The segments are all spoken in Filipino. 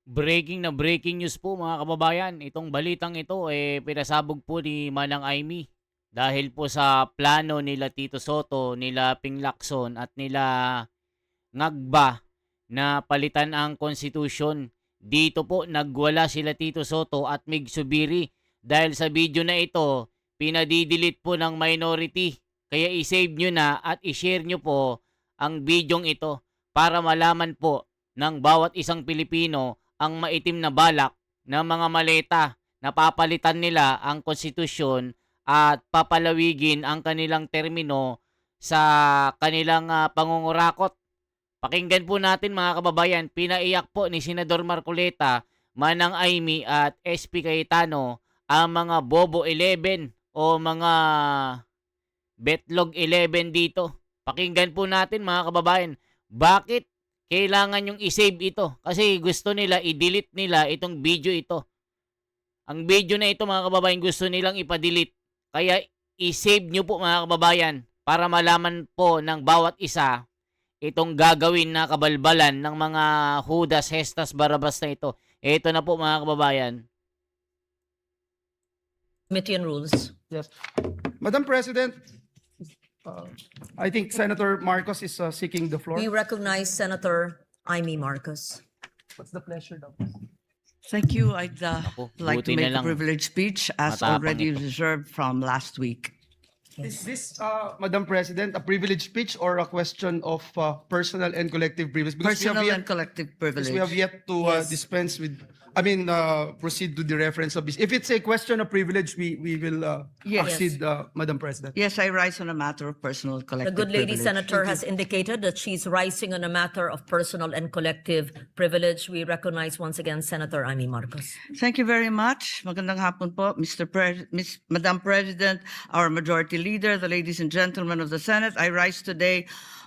Breaking news po mga kababayan. Itong balitang ito pinasabog po ni Manang Aimee dahil po sa plano nila Tito Soto, nila Ping Lacson at nila Ngagba na palitan ang konstitusyon. Dito po nagwala sila Tito Soto at Mig Subiri dahil sa video na ito pinadidelete po ng minority. Kaya i-save nyo na at i-share nyo po ang bidyong ito para malaman po ng bawat isang Pilipino ang maitim na balak ng mga maleta na papalitan nila ang konstitusyon at papalawigin ang kanilang termino sa kanilang pangungurakot. Pakinggan po natin mga kababayan, pinaiyak po ni Senador Marcoleta, Manang Aimee at SP Cayetano ang mga Bobo 11 o mga Betlog 11 dito. Pakinggan po natin mga kababayan, bakit kailangan yung i-save ito? Kasi gusto nila, i-delete nila itong video ito. Ang video na ito mga kababayan, gusto nilang ipa-delete. Kaya i-save nyo po mga kababayan para malaman po ng bawat isa itong gagawin na kabalbalan ng mga Judas, Hestas, Barabas na ito. Ito na po mga kababayan. Committee on Rules. Yes. Madam President, I think Senator Marcos is seeking the floor. We recognize Senator Aimee Marcos. What's the pleasure, Doc? Thank you. I'd Ako, like buti to na make a lang. privileged speech as Matapang already ito. reserved from last week. Is this, Madam President, a privilege speech or a question of personal and collective privilege? Personal and collective because privilege. we have yet to Yes. dispense with, proceed to the reference of this. If it's a question of privilege, we will Yes. accede, Madam President. Yes, I rise on a matter of personal The collective good lady privilege. senator has indicated that she's rising on a matter of personal and collective privilege. We recognize once again Senator Aimee Marcos. Thank you very much. Magandang hapon po, Madam President, our Majority Leader, the ladies and gentlemen of the Senate. I rise today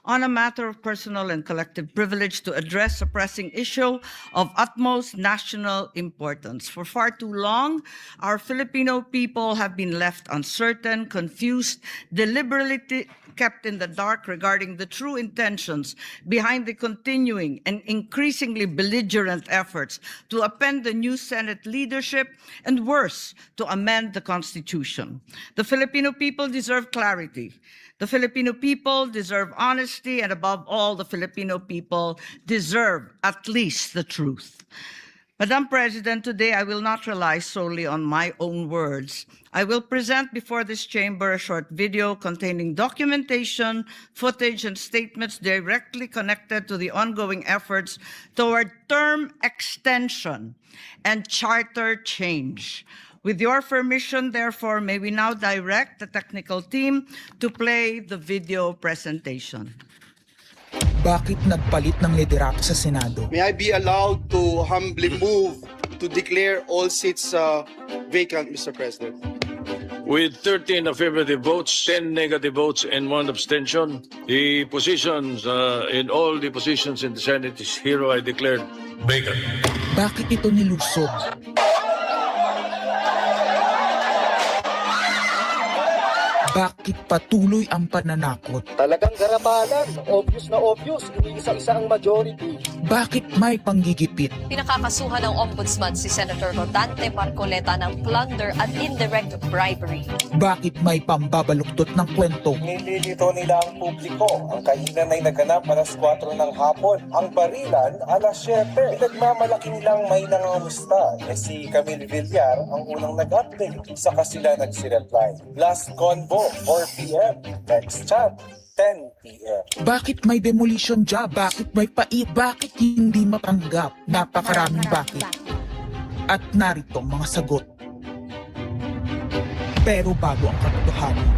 on a matter of personal and collective privilege to address a pressing issue of utmost national importance. For far too long, our Filipino people have been left uncertain, confused, deliberately kept in the dark regarding the true intentions behind the continuing and increasingly belligerent efforts to append the new Senate leadership and worse, to amend the Constitution. The Filipino people deserve clarity. The Filipino people deserve honesty, and above all, the Filipino people deserve at least the truth. Madam President, today I will not rely solely on my own words. I will present before this chamber a short video containing documentation, footage, and statements directly connected to the ongoing efforts toward term extension and charter change. With your permission, therefore, may we now direct the technical team to play the video presentation. Bakit nagpalit ng liderato sa Senado? May I be allowed to humbly move to declare all seats vacant, Mr. President? With 13 affirmative votes, 10 negative votes, and 1 abstention, the positions in all the positions in the Senate is hereby declared vacant. Bakit ito nilusog? Bakit patuloy ang pananakot? Talagang garapalan, obvious na obvious, iniisa-isa ang majority. Bakit may panggigipit? Pinakakasuhan ng Ombudsman si Senator Rodante Marcoleta ng plunder at indirect bribery. Bakit may pambabaluktot ng kwento? Nililito nila ang publiko. Ang kainan ay naganap alas 4 ng hapon. Ang barilan alas 7. Pinagmamalaki nilang may nangangamusta. Si Camille Villar ang unang nag-update. Saka sila nag-reply. Last convo, 4 p.m. Next chat, 10 p.m. Bakit may demolition job? Bakit may pait? Bakit hindi matanggap? Napakaraming bakit. At narito ang mga sagot. Pero bago ang katotohanan,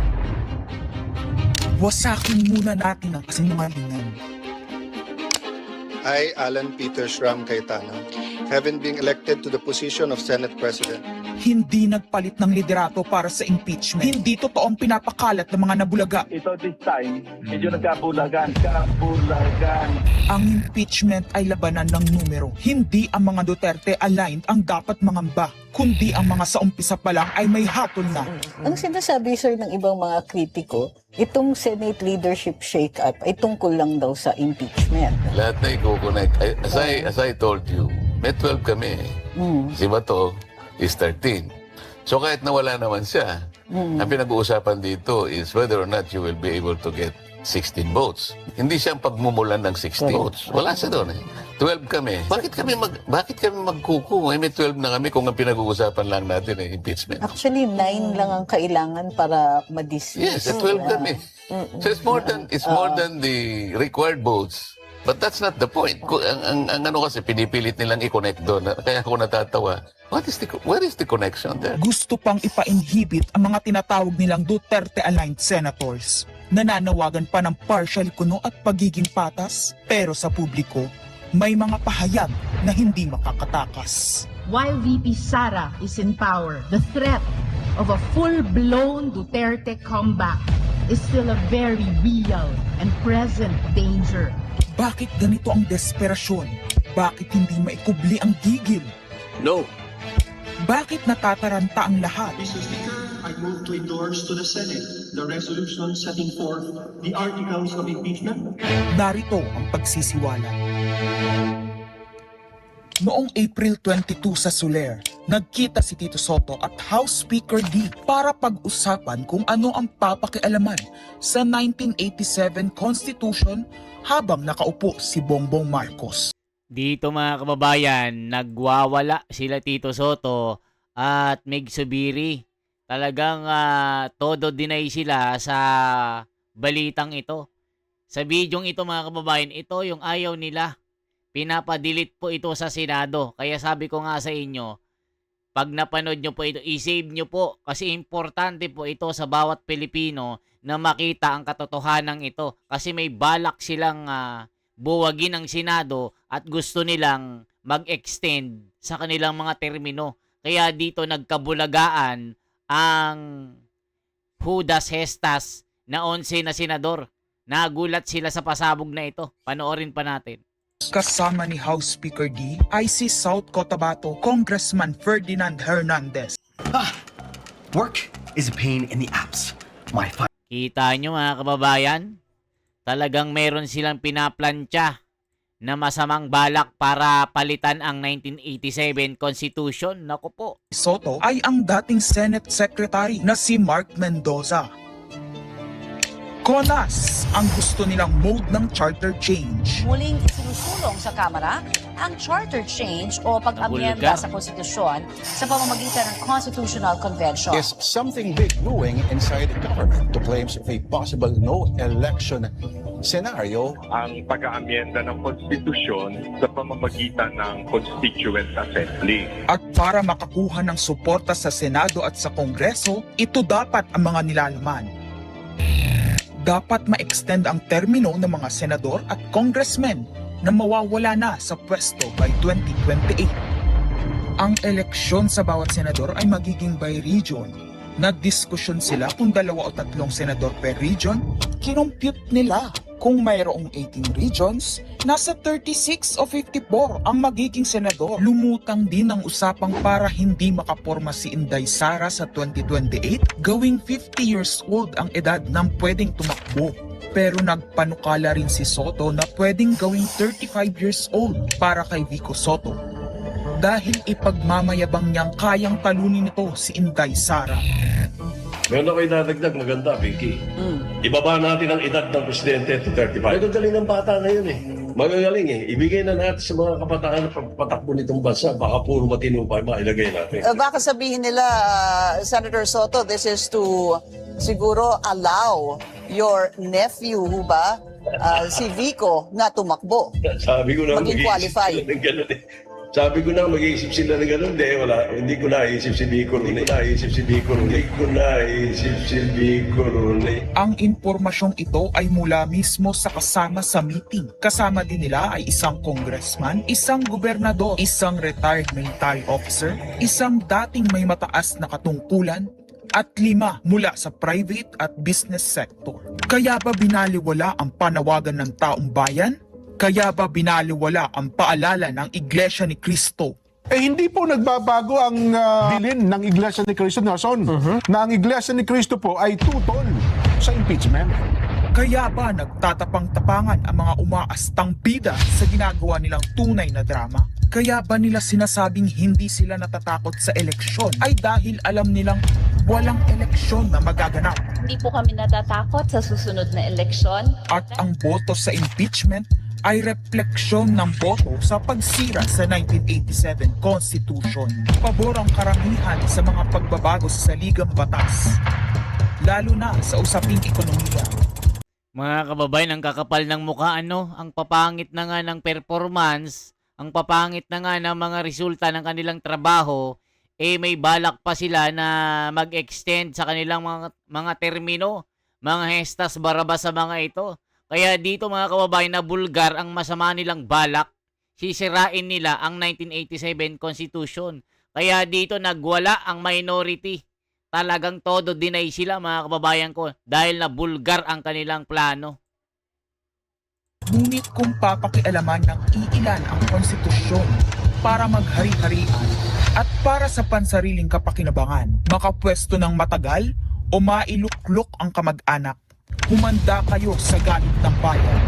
wasakin muna natin ang kasinungalingan. I, Alan Peter Shram Cayetano, having been elected to the position of Senate President, Hindi nagpalit ng liderato para sa impeachment. Hindi totoong pinapakalat ng mga nabulaga. Ito this time, medyo nagkabulagan. Kabulagan. Ang impeachment ay labanan ng numero. Hindi ang mga Duterte aligned ang dapat mangamba, kundi ang mga sa umpisa pa lang ay may hatol na. Ang sinasabi sir ng ibang mga kritiko, itong Senate leadership shake-up ay tungkol lang daw sa impeachment. Lahat na i-connect. As I told you, May 12 kami. Si Bato is 13. So kahit nawala naman siya, ang pinag-uusapan dito is whether or not you will be able to get 16 votes. Hindi siya ang pagmumulan ng 16 votes. Wala siya doon eh. 12 kami. Bakit kami magkuku? May 12 na kami kung ang pinag-uusapan lang natin eh, impeachment. Actually, 9 lang ang kailangan para ma-dismiss. Yes, 12 kami. So it's more than the required votes. But that's not the point. Ang ano kasi pinipilit nilang i-connect doon. Kaya ako natatawa. Where is the connection there? Gusto pang ipa-inhibit ang mga tinatawag nilang Duterte-aligned senators. Nananawagan pa ng partial kuno at pagiging patas, pero sa publiko, may mga pahayag na hindi makakatakas. While VP Sara is in power, the threat of a full-blown Duterte comeback is still a very real and present danger. Bakit ganito ang desperasyon? Bakit hindi maikubli ang gigil? No. Bakit natataranta ang lahat? Mr. Speaker, I move to endorse to the Senate the resolution setting forth the articles of impeachment. Narito ang pagsisiwala. Noong April 22 sa Soler, nagkita si Tito Soto at House Speaker D para pag-usapan kung ano ang papakialaman sa 1987 Constitution habang nakaupo si Bongbong Marcos. Dito mga kababayan, nagwawala sila Tito Soto at Meg Zubiri. Talagang todo deny sila sa balitang ito. Sa bidyong ito mga kababayan, ito yung ayaw nila. Pinapadilit po ito sa Senado. Kaya sabi ko nga sa inyo, pag napanood nyo po ito, i-save nyo po. Kasi importante po ito sa bawat Pilipino na makita ang katotohanan ito. Kasi may balak silang buwagin ang Senado at gusto nilang mag-extend sa kanilang mga termino. Kaya dito nagkabulagaan ang Judas Hestas na 11 na senador. Nagulat sila sa pasabog na ito. Panoorin pa natin. Kasama ni House Speaker D ay si South Cotabato Congressman Ferdinand Hernandez. Work is a pain in the abs. Kita nyo mga kababayan, talagang meron silang pinaplantya na masamang balak para palitan ang 1987 Constitution. Naku po. Soto ay ang dating Senate Secretary na si Mark Mendoza. Konas ang gusto nilang mode ng charter change. Muling isinusulong sa Kamara ang charter change o pag-amyenda sa konstitusyon sa pamamagitan ng Constitutional Convention. Is something big brewing inside the government to claims of a possible no-election scenario. Ang pag-aamyenda ng konstitusyon sa pamamagitan ng Constituent Assembly. At para makakuha ng suporta sa Senado at sa Kongreso, ito dapat ang mga nilalaman. Dapat ma-extend ang termino ng mga senador at congressmen na mawawala na sa pwesto by 2028. Ang eleksyon sa bawat senador ay magiging by region. Nagdiskusyon sila kung 2 o 3 senador per region. Kinompute nila kung mayroong 18 regions, nasa 36 o 54 ang magiging senador. Lumutang din ang usapang para hindi makaporma si Inday Sara sa 2028, gawing 50 years old ang edad ng pwedeng tumakbo. Pero nagpanukala rin si Soto na pwedeng gawing 35 years old para kay Vico Soto. Dahil ipagmamayabang niyang kayang talunin ito si Inday Sara. Meron ako idadagdag maganda, Pinky. Ibaba natin ang edad ng presidente to 35. Magagaling ng bata ngayon eh. Magagaling eh. Ibigay na natin sa mga kabataan na pagpatakbo nitong bansa. Baka puro matino pa mailagay natin. Baka sabihin nila, Senator Soto, this is to siguro allow your nephew, ba, si Vico, na tumakbo. Sabi ko na maging qualify. Sabi ko na mag-iisip sila ng gano'n, hindi ko naisip si Vico Rune. Ang impormasyong ito ay mula mismo sa kasama sa meeting. Kasama din nila ay isang congressman, isang gobernador, isang retired military officer, isang dating may mataas na katungkulan, at 5 mula sa private at business sector. Kaya ba binaliwala ang panawagan ng taong bayan? Kaya ba binaliwala ang paalala ng Iglesia ni Cristo? Hindi po nagbabago ang bilin ng Iglesia ni Cristo, Nelson, na ang Iglesia ni Cristo po ay tutol sa impeachment. Kaya ba nagtatapang-tapangan ang mga umaastang bida sa ginagawa nilang tunay na drama? Kaya ba nila sinasabing hindi sila natatakot sa eleksyon ay dahil alam nilang walang eleksyon na magaganap Hindi po kami natatakot sa susunod na eleksyon. at ang boto sa impeachment ay refleksyon ng boto sa pagsira sa 1987 Constitution. Pabor ang karamihan sa mga pagbabago sa saligang batas, lalo na sa usaping ekonomiya. Mga kababayan, ang kakapal ng mukha, ano? Ang papangit na nga ng performance, ang papangit na nga ng mga resulta ng kanilang trabaho, may balak pa sila na mag-extend sa kanilang mga termino, mga hestas barabas sa mga ito. Kaya dito mga kababayan, na bulgar ang masama nilang balak, sisirain nila ang 1987 Constitution. Kaya dito nagwala ang minority. Talagang todo deny sila mga kababayan ko dahil na bulgar ang kanilang plano. Ngunit kung papakialaman ng iilan ang konstitusyon para maghari-harian at para sa pansariling kapakinabangan, makapwesto ng matagal o mailuklok ang kamag-anak, humanda kayo sa galit ng bayan.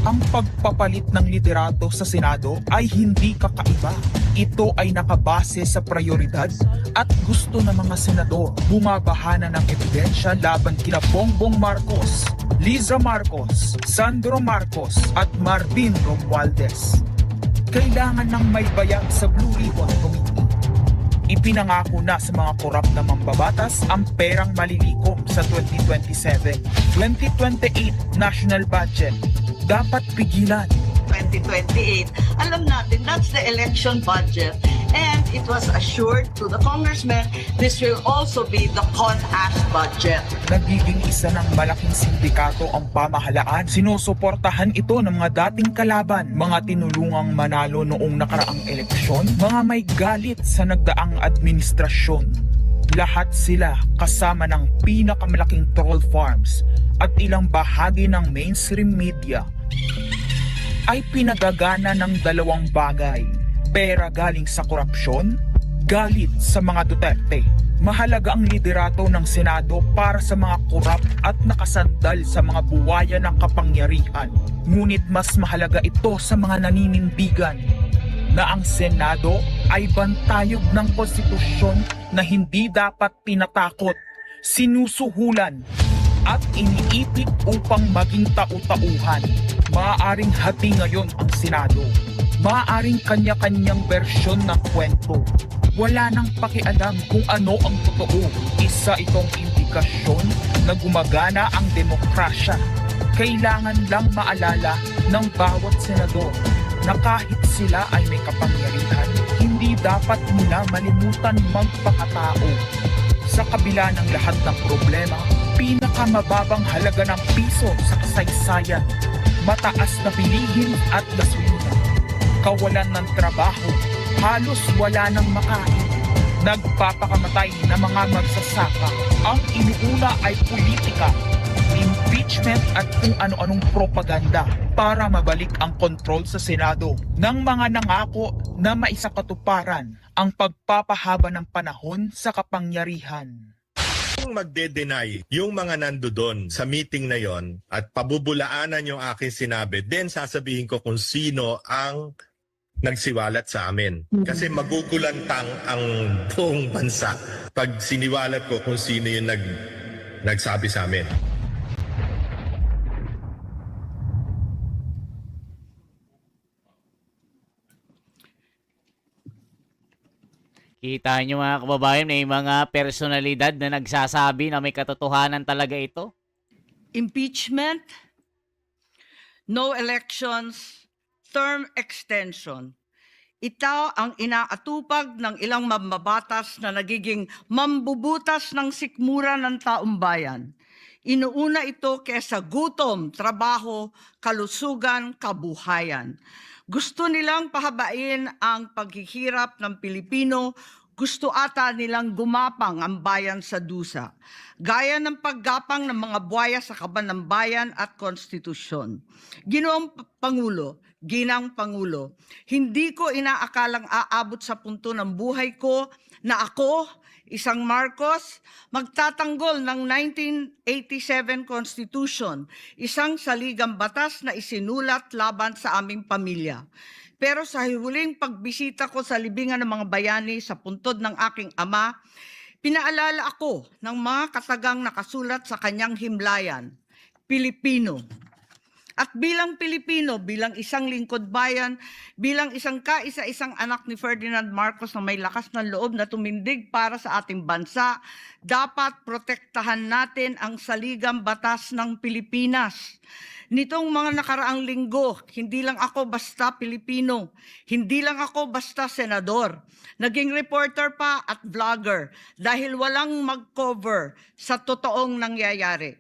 Ang pagpapalit ng liderato sa Senado ay hindi kakaiba. Ito ay nakabase sa prioridad at gusto ng mga senador. Bumabahana ng ebidensya laban kina Bongbong Marcos, Liza Marcos, Sandro Marcos at Marvin Romualdez. Kailangan ng may bayag sa Blue Ribbon Committee. Ipinangako na sa mga korap na mambabatas ang perang malilikom sa 2027. 2028 national budget. Dapat pigilan. 2028. Alam natin, that's the election budget. And it was assured to the congressman, this will also be the CONAS budget. Nagiging isa ng malaking sindikato ang pamahalaan. Sinusuportahan ito ng mga dating kalaban, mga tinulungang manalo noong nakaraang eleksyon, mga may galit sa nagdaang administrasyon. Lahat sila kasama ng pinakamalaking troll farms at ilang bahagi ng mainstream media ay pinagagana ng dalawang bagay. Pera galing sa korupsyon, galit sa mga Duterte. Mahalaga ang liderato ng Senado para sa mga korap at nakasandal sa mga buwaya ng kapangyarihan. Ngunit mas mahalaga ito sa mga naninindigan na ang Senado ay bantayog ng konstitusyon na hindi dapat tinatakot, sinusuhulan at iniipit upang maging tau-tauhan. Maaaring hati ngayon ang Senado. Maaaring kanya-kanyang bersyon ng kwento. Wala nang pakialam kung ano ang totoo. Isa itong indikasyon na gumagana ang demokrasya. Kailangan lang maalala ng bawat senador na kahit sila ay may kapangyarihan, hindi dapat nila malimutan magpakatao. Sa kabila ng lahat ng problema, pinakamababang halaga ng piso sa kasaysayan, mataas na bilihin at gasolina, kawalan ng trabaho, halos wala nang makain, nagpapakamatay na mga magsasaka. Ang inuuna ay politika, impeachment at kung ano-anong propaganda para mabalik ang kontrol sa Senado ng mga nangako na maisakatuparan ang pagpapahaba ng panahon sa kapangyarihan. Kung magde-deny yung mga nandoon sa meeting na yon at pabubulaanan yung aking sinabi, then sasabihin ko kung sino ang nagsiwalat sa amin. Kasi magugulantang ang buong bansa pag siniwalat ko kung sino yung nagsabi sa amin. Kita nyo mga kababayan, may mga personalidad na nagsasabi na may katotohanan talaga ito. Impeachment, no elections, term extension. Ito ang inaatupag ng ilang mambabatas na nagiging mambubutas ng sikmura ng taong bayan. Inuuna ito kesa gutom, trabaho, kalusugan, kabuhayan. Gusto nilang pahabain ang paghihirap ng Pilipino, gusto ata nilang gumapang ang bayan sa dusa, gaya ng paggapang ng mga buwaya sa kaban ng bayan at konstitusyon. Ginoong Pangulo, Ginang Pangulo, hindi ko inaakalang aabot sa punto ng buhay ko na ako, isang Marcos, magtatanggol ng 1987 Constitution, isang saligang batas na isinulat laban sa aming pamilya. Pero sa huling pagbisita ko sa libingan ng mga bayani sa puntod ng aking ama, pinaalala ako ng mga katagang nakasulat sa kanyang himlayan, Pilipino. At bilang Pilipino, bilang isang lingkod bayan, bilang isang kaisa-isang anak ni Ferdinand Marcos na may lakas ng loob na tumindig para sa ating bansa, dapat protektahan natin ang saligang batas ng Pilipinas. Nitong mga nakaraang linggo, hindi lang ako basta Pilipino, hindi lang ako basta senador. Naging reporter pa at vlogger dahil walang mag-cover sa totoong nangyayari.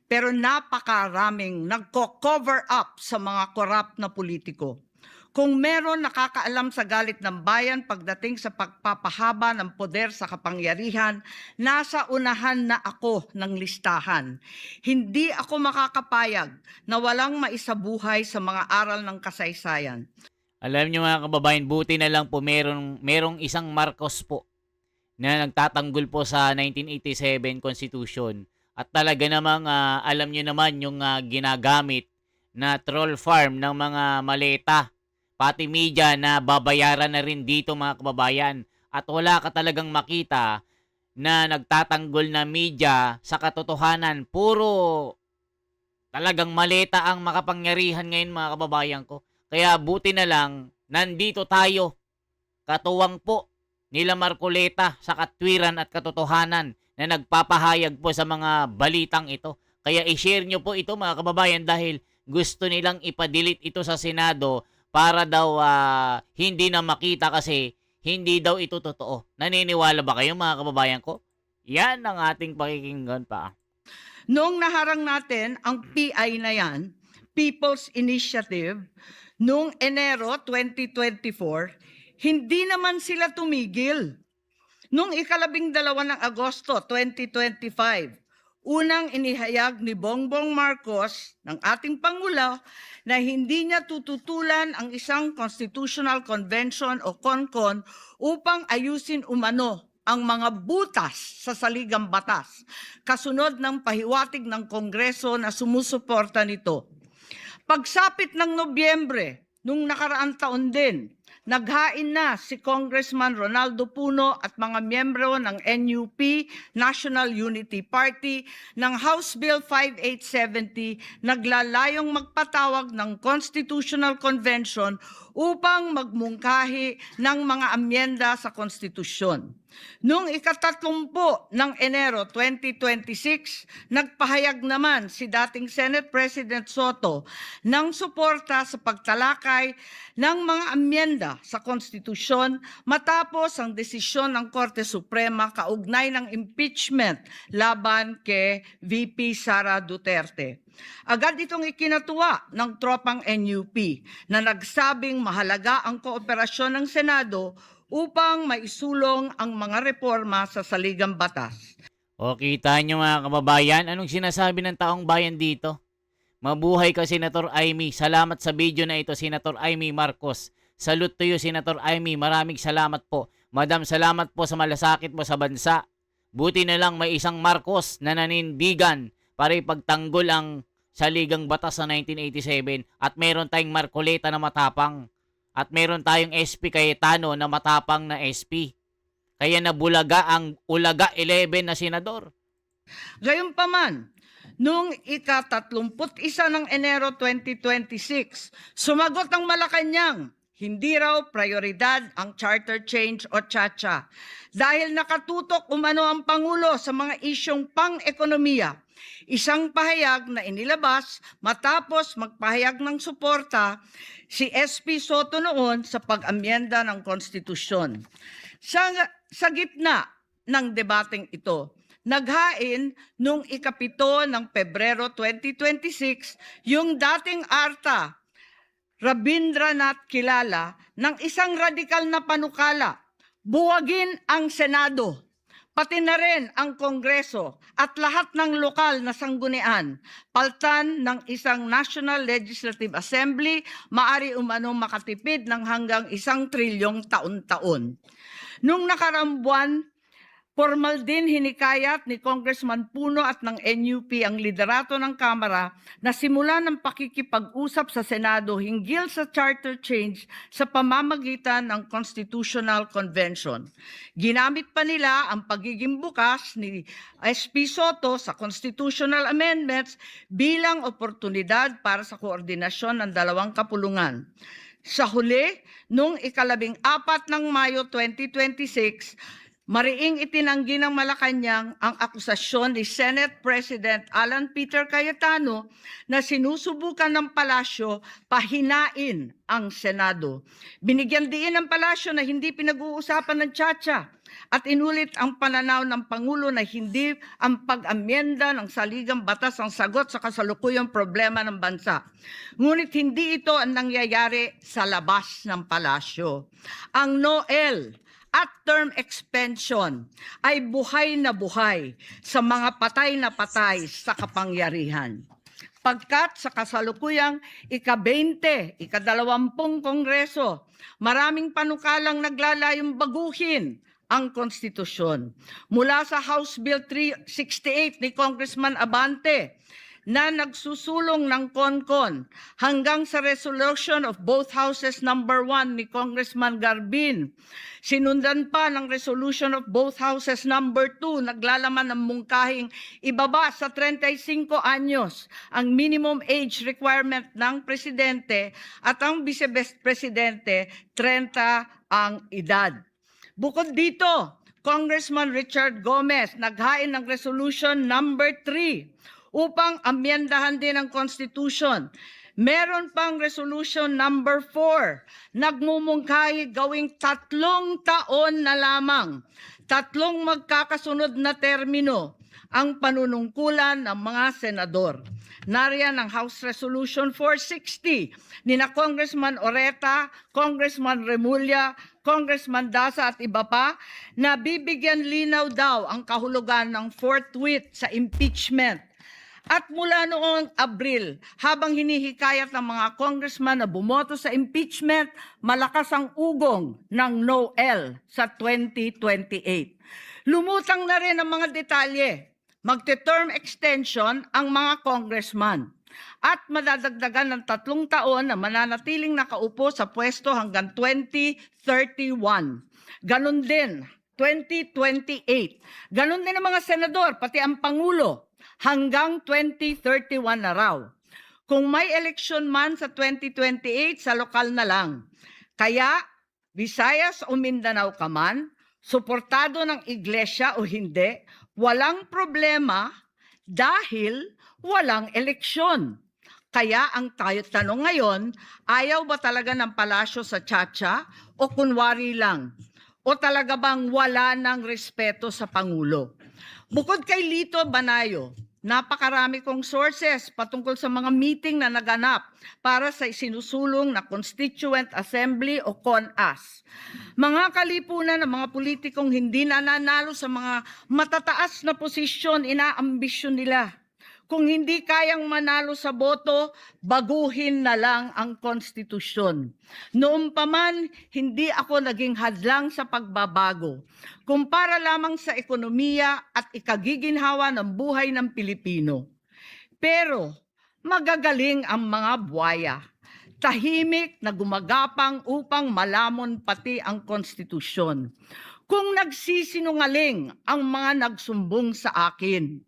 Pero napakaraming nagko-cover up sa mga korap na politiko. Kung meron nakakaalam sa galit ng bayan pagdating sa pagpapahaba ng poder sa kapangyarihan, nasa unahan na ako ng listahan. Hindi ako makakapayag na walang maisabuhay sa mga aral ng kasaysayan. Alam niyo mga kababayan, buti na lang po merong isang Marcos po na nagtatanggol po sa 1987 Constitution. At talaga namang alam niyo naman yung ginagamit na troll farm ng mga maleta, pati media na babayaran na rin dito mga kababayan. At wala ka talagang makita na nagtatanggol na media sa katotohanan. Puro talagang maleta ang makapangyarihan ngayon mga kababayan ko. Kaya buti na lang, nandito tayo, katuwang po nila Marcoleta sa katwiran at katotohanan na nagpapahayag po sa mga balitang ito. Kaya i-share nyo po ito mga kababayan dahil gusto nilang ipadelete ito sa Senado para daw hindi na makita kasi hindi daw ito totoo. Naniniwala ba kayo mga kababayan ko? Yan ang ating pakikinggan pa. Noong naharang natin ang PI na yan, People's Initiative, noong Enero 2024, hindi naman sila tumigil. Noong 12 ng Agosto 2025, unang inihayag ni Bongbong Marcos ng ating Pangulo na hindi niya tututulan ang isang Constitutional Convention o CONCON upang ayusin umano ang mga butas sa saligang batas, kasunod ng pahiwatig ng Kongreso na sumusuporta nito. Pagsapit ng Nobyembre, nung nakaraang taon din, naghain na si Congressman Ronaldo Puno at mga miyembro ng NUP, National Unity Party, ng House Bill 5870 naglalayong magpatawag ng Constitutional Convention upang magmungkahi ng mga amyenda sa konstitusyon. Noong 30 ng Enero 2026, nagpahayag naman si dating Senate President Soto ng suporta sa pagtalakay ng mga amyenda sa konstitusyon matapos ang desisyon ng Korte Suprema kaugnay ng impeachment laban kay VP Sara Duterte. Agad itong ikinatuwa ng tropang NUP na nagsabing mahalaga ang kooperasyon ng Senado upang maisulong ang mga reforma sa saligang batas. O kita nyo mga kababayan, anong sinasabi ng taong bayan dito? Mabuhay ka Senator Amy. Salamat sa video na ito Senator Amy Marcos. Salute to you Senator Amy. Maraming salamat po. Madam, salamat po sa malasakit mo sa bansa. Buti na lang may isang Marcos na nanindigan para ipagtanggol ang saligang batas sa 1987 at meron tayong Marcoleta na matapang. At meron tayong SP Cayetano na matapang na SP. Kaya nabulaga ang Ulaga 11 na senador. Gayunpaman, noong ika-31 ng Enero 2026, sumagot ang Malacanang, hindi raw prioridad ang charter change o CHACHA dahil nakatutok umano ang Pangulo sa mga isyong pang-ekonomiya. Isang pahayag na inilabas matapos magpahayag ng suporta si SP Soto noon sa pag-amyenda ng konstitusyon. Sa gitna ng debateng ito, naghain noong ika-7 ng Pebrero 2026 yung dating ARTA, Rabindranath Kilala, ng isang radikal na panukala, buwagin ang Senado, pati na rin ang Kongreso at lahat ng lokal na sanggunian, paltan ng isang National Legislative Assembly, maari umano makatipid ng hanggang 1 trilyong taon-taon. Nung nakaraang buwan, Formal din hinikayat ni Congressman Puno at ng NUP ang liderato ng Kamara na simulan ng pakikipag-usap sa Senado hinggil sa charter change sa pamamagitan ng Constitutional Convention. Ginamit pa nila ang pagiging bukas ni SP Soto sa constitutional amendments bilang oportunidad para sa koordinasyon ng dalawang kapulungan. Sa huli, noong 14 ng Mayo 2026, mariing itinanggi ng Malacanang ang akusasyon ni Senate President Alan Peter Cayetano na sinusubukan ng palasyo pahinain ang Senado. Binigyan diin ng palasyo na hindi pinag-uusapan ng Chacha at inulit ang pananaw ng Pangulo na hindi ang pag-amyenda ng saligang batas ang sagot sa kasalukuyang problema ng bansa. Ngunit hindi ito ang nangyayari sa labas ng palasyo. Ang NOEL at term extension ay buhay na buhay sa mga patay na patay sa kapangyarihan. Pagkat sa kasalukuyang ika-20, ika-20 Kongreso, maraming panukalang naglalayong baguhin ang konstitusyon. Mula sa House Bill 368 ni Congressman Abante, na nagsusulong ng CONCON hanggang sa resolution of both houses number 1 ni Congressman Garbin. Sinundan pa ng resolution of both houses number 2, naglalaman ng mungkahing ibaba sa 35 anyos ang minimum age requirement ng presidente at ang vice-presidente 30 ang edad. Bukod dito, Congressman Richard Gomez naghain ng resolution number 3 upang amyendahan din ang Constitution. Meron pang resolution number 4, nagmumungkahi gawing 3 taon na lamang, 3 magkakasunod na termino ang panunungkulan ng mga senador. Nariyan ang House Resolution 460 ni na Congressman Oreta, Congressman Remulla, Congressman Daza at iba pa na bibigyan linaw daw ang kahulugan ng forthwith sa impeachment. At mula noong Abril, habang hinihikayat ng mga congressman na bumoto sa impeachment, malakas ang ugong ng NOEL sa 2028. Lumutang na rin ang mga detalye. Magte-term extension ang mga congressman at madadagdagan ng 3 taon na mananatiling nakaupo sa pwesto hanggang 2031. Ganon din, 2028. Ganon din ang mga senador, pati ang Pangulo. Hanggang 2031 na raw. Kung may eleksyon man sa 2028, sa lokal na lang. Kaya, Visayas o Mindanao ka man, suportado ng iglesia o hindi, walang problema dahil walang eleksyon. Kaya ang tanong ngayon, ayaw ba talaga ng palasyo sa Chacha o kunwari lang? O talaga bang wala ng respeto sa Pangulo? Bukod kay Lito Banayo, napakarami kong sources patungkol sa mga meeting na naganap para sa isinusulong na Constituent Assembly o CONAS. Mga kalipunan ng mga politikong hindi nananalo sa mga matataas na posisyon, inaambisyon nila. Kung hindi kayang manalo sa boto, baguhin na lang ang konstitusyon. Noon pa man, hindi ako naging hadlang sa pagbabago. Kumpara lamang sa ekonomiya at ikagiginhawa ng buhay ng Pilipino. Pero magagaling ang mga buwaya. Tahimik na gumagapang upang malamon pati ang konstitusyon. Kung nagsisinungaling ang mga nagsumbong sa akin,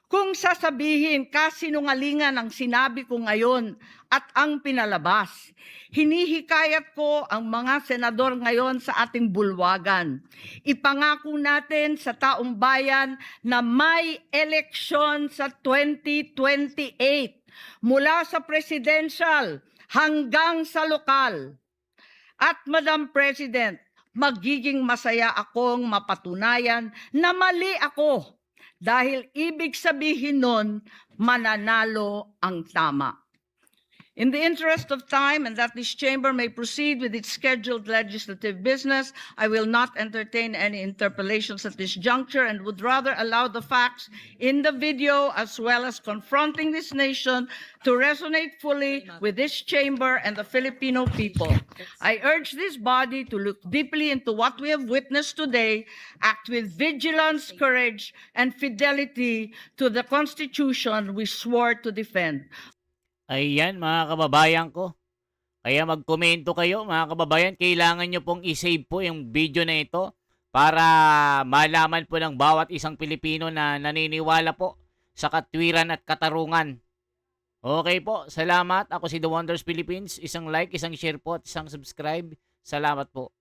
kung sasabihin kasinungalingan ang sinabi ko ngayon at ang pinalabas, hinihikayat ko ang mga senador ngayon sa ating bulwagan. Ipangako natin sa taong bayan na may eleksyon sa 2028 mula sa presidential hanggang sa lokal. At Madam President, magiging masaya akong mapatunayan na mali ako. Dahil ibig sabihin nun, mananalo ang tama. In the interest of time and that this chamber may proceed with its scheduled legislative business, I will not entertain any interpellations at this juncture and would rather allow the facts in the video as well as confronting this nation to resonate fully with this chamber and the Filipino people. I urge this body to look deeply into what we have witnessed today, act with vigilance, courage, and fidelity to the Constitution we swore to defend. Ayan mga kababayan ko. Kaya magkomento kayo mga kababayan. Kailangan nyo pong isave po yung video na ito para malaman po ng bawat isang Pilipino na naniniwala po sa katwiran at katarungan. Okay po, salamat. Ako si The Wonders Philippines. Isang like, isang share po at isang subscribe. Salamat po.